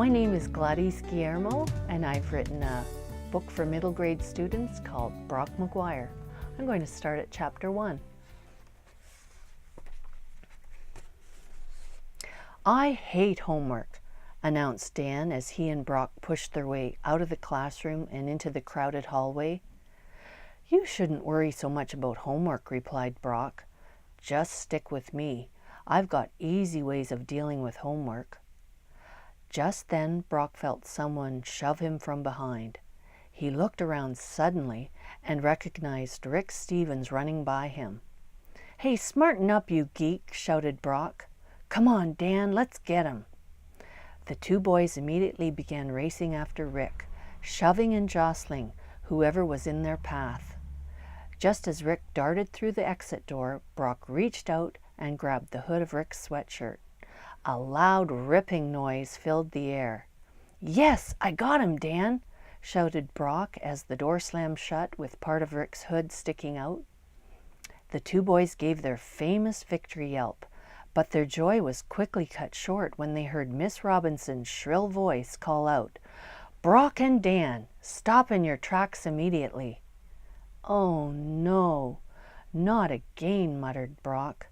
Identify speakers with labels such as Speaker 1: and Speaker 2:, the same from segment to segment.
Speaker 1: My name is Gladice Guillermo, and I've written a book for middle grade students called Brock Mcguire. I'm going to start at chapter 1. I hate homework, announced Dan as he and Brock pushed their way out of the classroom and into the crowded hallway. You shouldn't worry so much about homework, replied Brock. Just stick with me. I've got easy ways of dealing with homework. Just then, Brock felt someone shove him from behind. He looked around suddenly and recognized Rick Stevens running by him. Hey, smarten up, you geek, shouted Brock. Come on, Dan, let's get him. The two boys immediately began racing after Rick, shoving and jostling whoever was in their path. Just as Rick darted through the exit door, Brock reached out and grabbed the hood of Rick's sweatshirt. A loud ripping noise filled the air. Yes, I got him, Dan, shouted Brock as the door slammed shut with part of Rick's hood sticking out. The two boys gave their famous victory yelp, but their joy was quickly cut short when they heard Miss Robinson's shrill voice call out, Brock and Dan, stop in your tracks immediately. Oh no, not again, muttered Brock.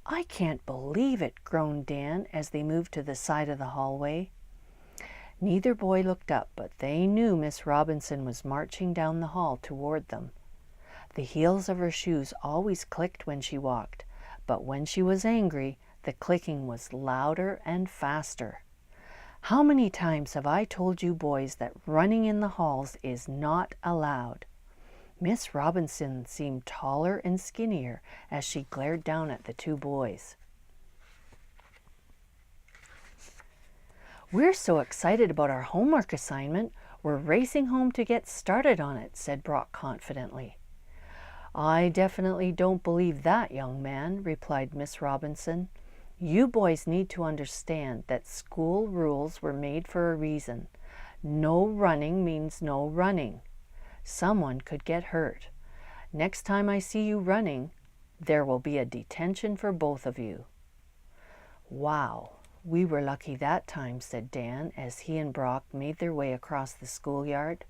Speaker 1: I can't believe it, groaned Dan as they moved to the side of the hallway. Neither boy looked up, but they knew Miss Robinson was marching down the hall toward them. The heels of her shoes always clicked when she walked, but when she was angry, the clicking was louder and faster. How many times have I told you boys that running in the halls is not allowed? Miss Robinson seemed taller and skinnier as she glared down at the two boys. We're so excited about our homework assignment, we're racing home to get started on it, said Brock confidently. I definitely don't believe that, young man, replied Miss Robinson. You boys need to understand that school rules were made for a reason. No running means no running. Someone could get hurt. Next time I see you running, there will be a detention for both of you. Wow, we were lucky that time, said Dan as he and Brock made their way across the schoolyard.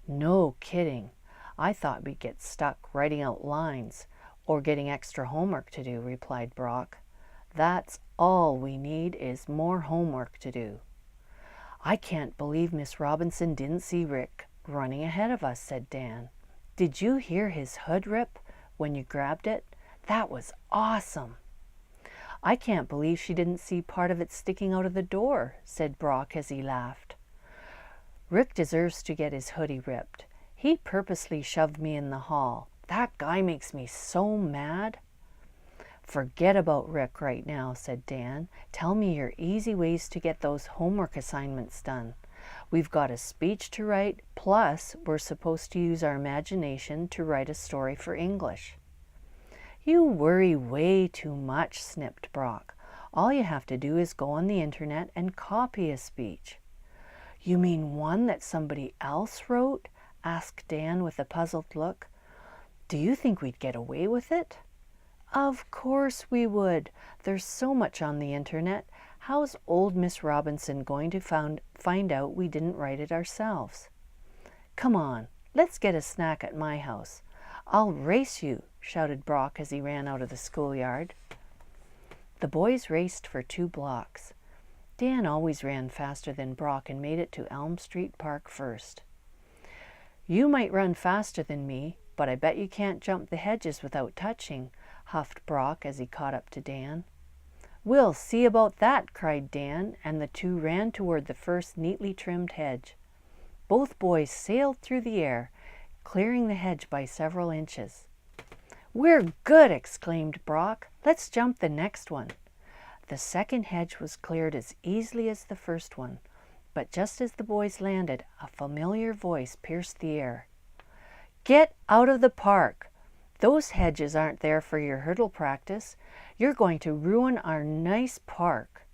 Speaker 1: No kidding. I thought we'd get stuck writing out lines or getting extra homework to do, replied Brock. That's all we need is more homework to do. I can't believe Miss Robinson didn't see Rick running ahead of us, said Dan. Did you hear his hood rip when you grabbed it? That was awesome. I can't believe she didn't see part of it sticking out of the door, said Brock as he laughed. Rick deserves to get his hoodie ripped. He purposely shoved me in the hall. That guy makes me so mad. Forget about Rick right now, said Dan. Tell me your easy ways to get those homework assignments done. We've got a speech to write, plus we're supposed to use our imagination to write a story for English. You worry way too much, snipped Brock. All you have to do is go on the internet and copy a speech. You mean one that somebody else wrote? Asked Dan with a puzzled look. Do you think we'd get away with it? Of course we would. There's so much on the internet. How's old Miss Robinson going to find out we didn't write it ourselves? Come on, let's get a snack at my house. I'll race you, shouted Brock as he ran out of the schoolyard. The boys raced for 2 blocks. Dan always ran faster than Brock and made it to Elm Street Park first. You might run faster than me, but I bet you can't jump the hedges without touching, huffed Brock as he caught up to Dan. We'll see about that, cried Dan, and the two ran toward the first neatly trimmed hedge. Both boys sailed through the air, clearing the hedge by several inches. We're good, exclaimed Brock. Let's jump the next one. The second hedge was cleared as easily as the first one, but just as the boys landed, a familiar voice pierced the air. Get out of the park! Those hedges aren't there for your hurdle practice. You're going to ruin our nice park.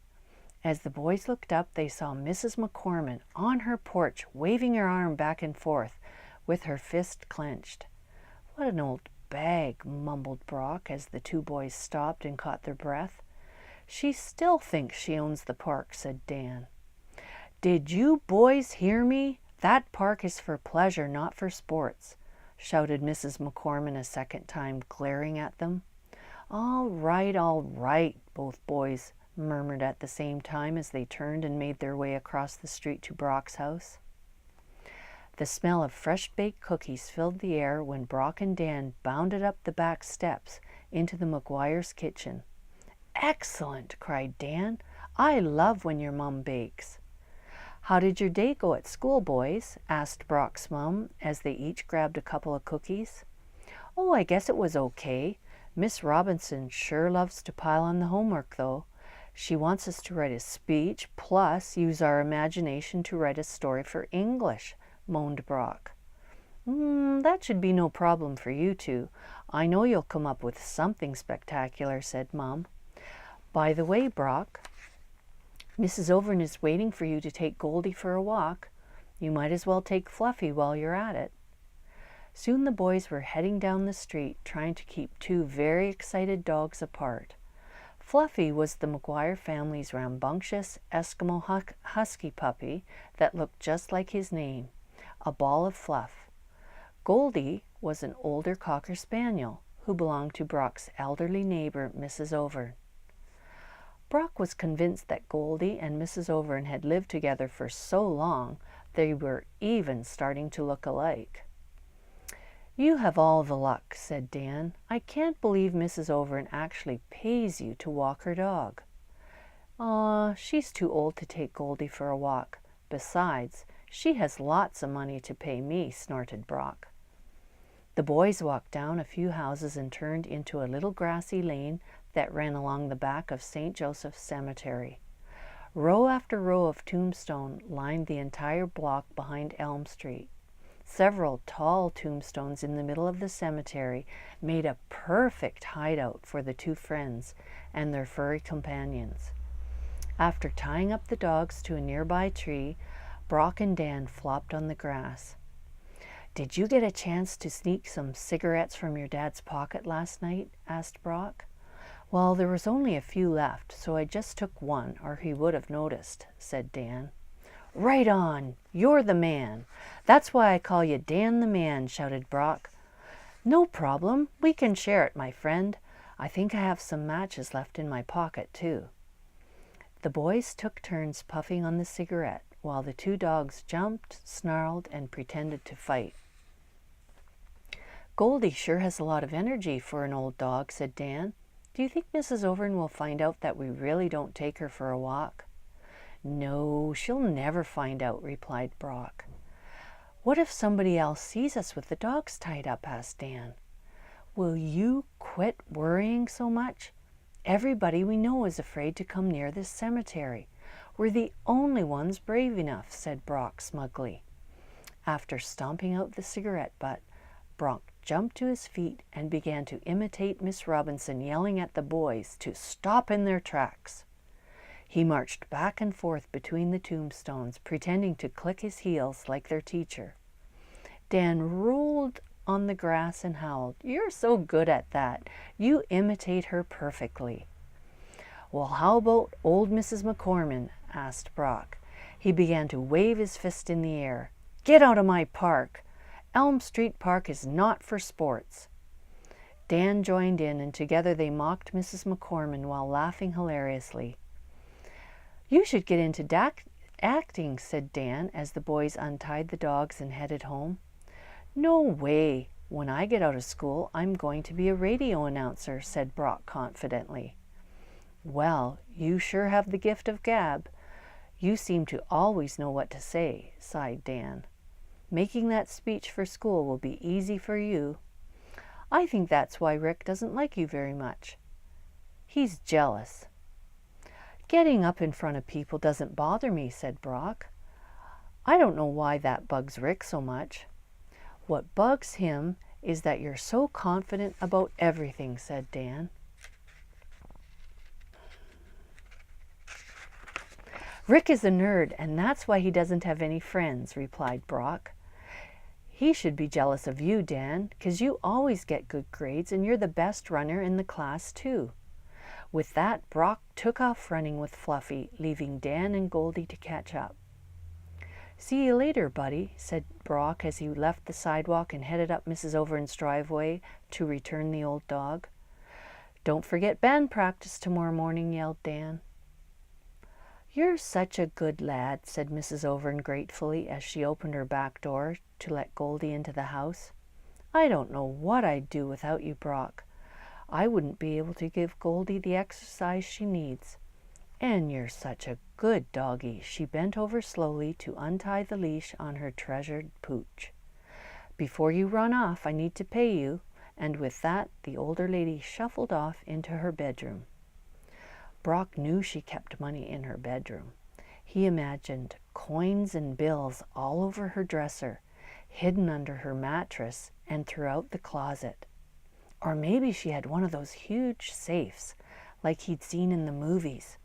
Speaker 1: As the boys looked up, they saw Mrs. McCormick on her porch, waving her arm back and forth with her fist clenched. What an old bag, mumbled Brock as the two boys stopped and caught their breath. She still thinks she owns the park, said Dan. "Did you boys hear me? That park is for pleasure, not for sports," shouted Mrs. McCormick a second time, glaring at them. All right," both boys murmured at the same time as they turned and made their way across the street to Brock's house. The smell of fresh-baked cookies filled the air when Brock and Dan bounded up the back steps into the Mcguire's kitchen. "Excellent!" cried Dan. "I love when your mum bakes." "How did your day go at school, boys?" asked Brock's mum as they each grabbed a couple of cookies. "Oh, I guess it was okay. Miss Robinson sure loves to pile on the homework, though. She wants us to write a speech, plus use our imagination to write a story for English," moaned Brock. That should be no problem for you two. I know you'll come up with something spectacular," said Mom. "By the way, Brock, Mrs. Overn is waiting for you to take Goldie for a walk. You might as well take Fluffy while you're at it." Soon the boys were heading down the street, trying to keep two very excited dogs apart. Fluffy was the Mcguire family's rambunctious Eskimo husky puppy that looked just like his name, a ball of fluff. Goldie was an older Cocker Spaniel who belonged to Brock's elderly neighbor, Mrs. Overn. Brock was convinced that Goldie and Mrs. Overn had lived together for so long they were even starting to look alike. "You have all the luck," said Dan. "I can't believe Mrs. Overn actually pays you to walk her dog." "Aw, she's too old to take Goldie for a walk. Besides, she has lots of money to pay me," snorted Brock. The boys walked down a few houses and turned into a little grassy lane that ran along the back of St. Joseph's Cemetery. Row after row of tombstone lined the entire block behind Elm Street. Several tall tombstones in the middle of the cemetery made a perfect hideout for the two friends and their furry companions. After tying up the dogs to a nearby tree, Brock and Dan flopped on the grass. "Did you get a chance to sneak some cigarettes from your dad's pocket last night?" asked Brock. "Well, there was only a few left, so I just took one, or he would have noticed," said Dan. "Right on! You're the man! That's why I call you Dan the Man," shouted Brock. "No problem. We can share it, my friend. I think I have some matches left in my pocket, too." The boys took turns puffing on the cigarette, while the two dogs jumped, snarled, and pretended to fight. "Goldie sure has a lot of energy for an old dog," said Dan. "Do you think Mrs. Overn will find out that we really don't take her for a walk?" "No, she'll never find out," replied Brock. "What if somebody else sees us with the dogs tied up?" asked Dan. "Will you quit worrying so much? Everybody we know is afraid to come near this cemetery. We're the only ones brave enough," said Brock smugly. After stomping out the cigarette butt, Brock jumped to his feet and began to imitate Miss Robinson yelling at the boys to stop in their tracks. He marched back and forth between the tombstones, pretending to click his heels like their teacher. Dan rolled on the grass and howled, "You're so good at that. You imitate her perfectly." "Well, how about old Mrs. McCormick?" asked Brock. He began to wave his fist in the air. "Get out of my park! Elm Street Park is not for sports." Dan joined in, and together they mocked Mrs. McCormick while laughing hilariously. "You should get into acting," said Dan as the boys untied the dogs and headed home. "No way. When I get out of school, I'm going to be a radio announcer," said Brock confidently. "Well, you sure have the gift of gab. You seem to always know what to say," sighed Dan. "Making that speech for school will be easy for you. I think that's why Rick doesn't like you very much. He's jealous." "Getting up in front of people doesn't bother me," said Brock. "I don't know why that bugs Rick so much." "What bugs him is that you're so confident about everything," said Dan. "Rick is a nerd, and that's why he doesn't have any friends," replied Brock. "He should be jealous of you, Dan, 'cause you always get good grades and you're the best runner in the class, too." With that, Brock took off running with Fluffy, leaving Dan and Goldie to catch up. See you later, buddy, said Brock as he left the sidewalk and headed up Mrs. Overn's driveway to return the old dog. Don't forget band practice tomorrow morning, yelled Dan. You're such a good lad, said Mrs. Overn gratefully as she opened her back door to let Goldie into the house. I don't know what I'd do without you, Brock. I wouldn't be able to give Goldie the exercise she needs. And you're such a good doggie. She bent over slowly to untie the leash on her treasured pooch. Before you run off, I need to pay you. And with that, the older lady shuffled off into her bedroom. Brock knew she kept money in her bedroom. He imagined coins and bills all over her dresser, hidden under her mattress and throughout the closet. Or maybe she had one of those huge safes, like he'd seen in the movies,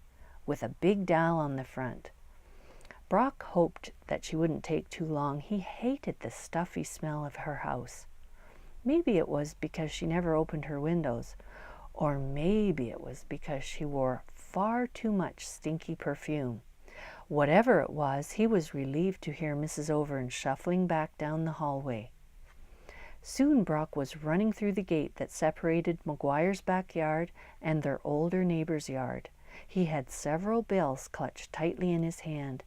Speaker 1: with a big dial on the front. Brock hoped that she wouldn't take too long. He hated the stuffy smell of her house. Maybe it was because she never opened her windows, or maybe it was because she wore far too much stinky perfume. Whatever it was, he was relieved to hear Mrs. Overn shuffling back down the hallway. Soon Brock was running through the gate that separated Mcguire's backyard and their older neighbor's yard. He had several bills clutched tightly in his hand.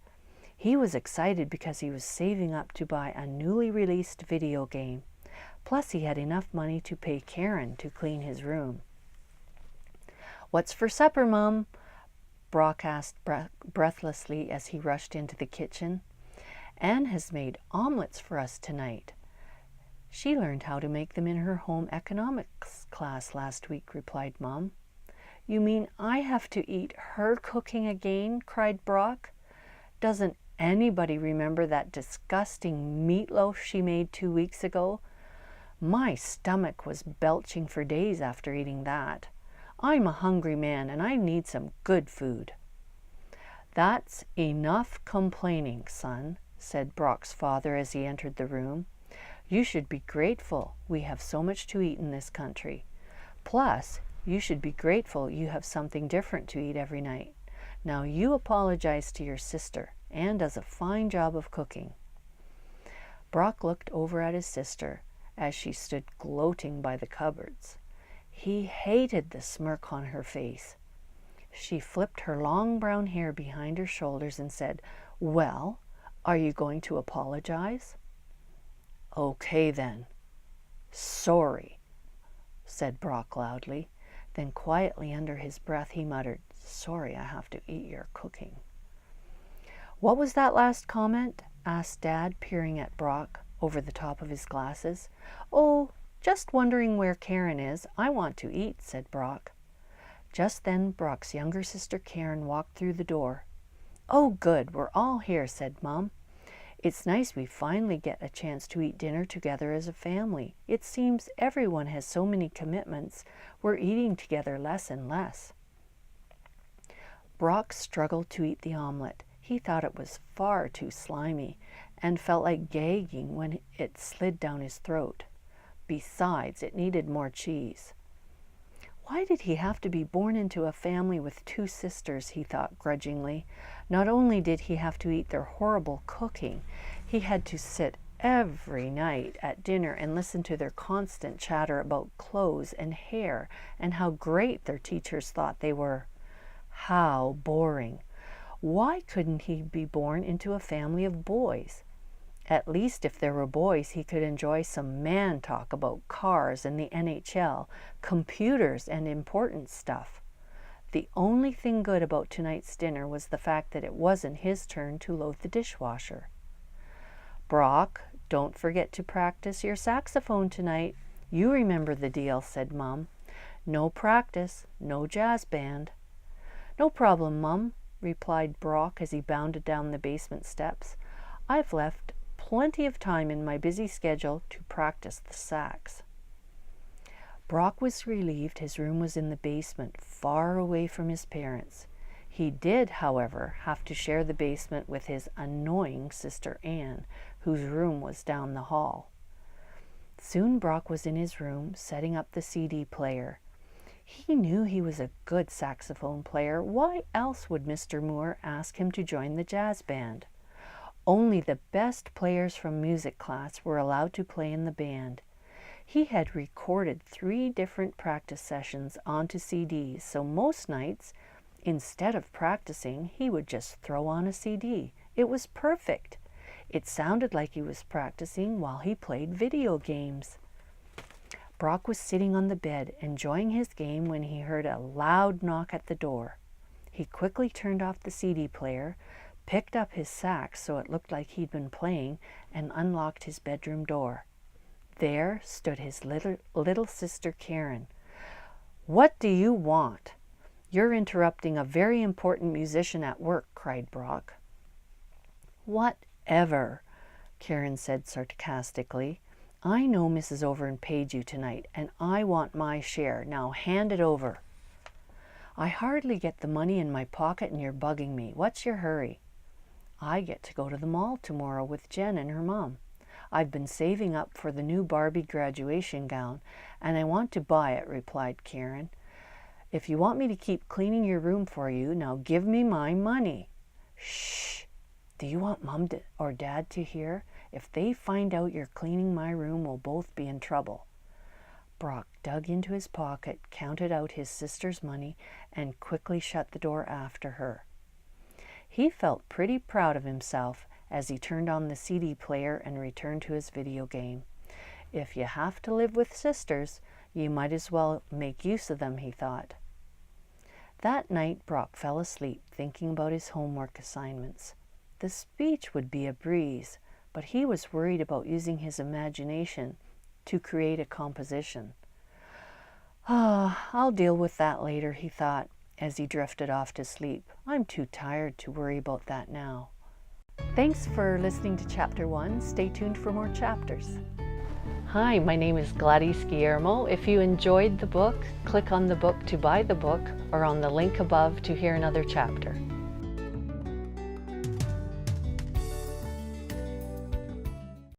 Speaker 1: He was excited because he was saving up to buy a newly released video game. Plus, he had enough money to pay Karen to clean his room. What's for supper, Mum? Brock asked breathlessly as he rushed into the kitchen. Anne has made omelets for us tonight. She learned how to make them in her home economics class last week, replied Mom. You mean I have to eat her cooking again? Cried Brock. Doesn't anybody remember that disgusting meatloaf she made 2 weeks ago? My stomach was belching for days after eating that. I'm a hungry man and I need some good food. That's enough complaining, son, said Brock's father as he entered the room. You should be grateful we have so much to eat in this country. Plus, you should be grateful you have something different to eat every night. Now you apologize to your sister. Anne does a fine job of cooking. Brock looked over at his sister as she stood gloating by the cupboards. He hated the smirk on her face. She flipped her long brown hair behind her shoulders and said, Well, are you going to apologize? Okay then. Sorry, said Brock loudly. Then quietly under his breath he muttered, Sorry I have to eat your cooking. What was that last comment? Asked Dad, peering at Brock over the top of his glasses. Oh, just wondering where Karen is. I want to eat, said Brock. Just then Brock's younger sister Karen walked through the door. Oh, good, we're all here, said Mom. It's nice we finally get a chance to eat dinner together as a family. It seems everyone has so many commitments. We're eating together less and less. Brock struggled to eat the omelet. He thought it was far too slimy and felt like gagging when it slid down his throat. Besides, it needed more cheese. Why did he have to be born into a family with 2 sisters, he thought grudgingly. Not only did he have to eat their horrible cooking, he had to sit every night at dinner and listen to their constant chatter about clothes and hair and how great their teachers thought they were. How boring. Why couldn't he be born into a family of boys? At least if there were boys, he could enjoy some man talk about cars and the NHL, computers and important stuff. The only thing good about tonight's dinner was the fact that it wasn't his turn to load the dishwasher. Brock, don't forget to practice your saxophone tonight. You remember the deal, said Mom. No practice, no jazz band. No problem, Mom, replied Brock as he bounded down the basement steps. I've left plenty of time in my busy schedule to practice the sax. Brock was relieved his room was in the basement, far away from his parents. He did, however, have to share the basement with his annoying sister Anne, whose room was down the hall. Soon Brock was in his room, setting up the CD player. He knew he was a good saxophone player. Why else would Mr. Moore ask him to join the jazz band? Only the best players from music class were allowed to play in the band. He had recorded 3 different practice sessions onto CDs, so most nights, instead of practicing, he would just throw on a CD. It was perfect. It sounded like he was practicing while he played video games. Brock was sitting on the bed, enjoying his game, when he heard a loud knock at the door. He quickly turned off the CD player, picked up his sax so it looked like he'd been playing, and unlocked his bedroom door. There stood his little sister Karen. "What do you want? You're interrupting a very important musician at work," cried Brock. "Whatever," Karen said sarcastically. "I know Mrs. Overend paid you tonight, and I want my share. Now hand it over." "I hardly get the money in my pocket and you're bugging me. What's your hurry?" "I get to go to the mall tomorrow with Jen and her mom. I've been saving up for the new Barbie graduation gown, and I want to buy it," replied Karen. "If you want me to keep cleaning your room for you, now give me my money." "Shh! Do you want Mom or Dad to hear? If they find out you're cleaning my room, we'll both be in trouble." Brock dug into his pocket, counted out his sister's money, and quickly shut the door after her. He felt pretty proud of himself as he turned on the CD player and returned to his video game. If you have to live with sisters, you might as well make use of them, he thought. That night, Brock fell asleep, thinking about his homework assignments. The speech would be a breeze, but he was worried about using his imagination to create a composition. I'll deal with that later," he thought, as he drifted off to sleep. "I'm too tired to worry about that now." Thanks for listening to Chapter 1. Stay tuned for more chapters. Hi, my name is Gladice Guillermo. If you enjoyed the book, click on the book to buy the book or on the link above to hear another chapter.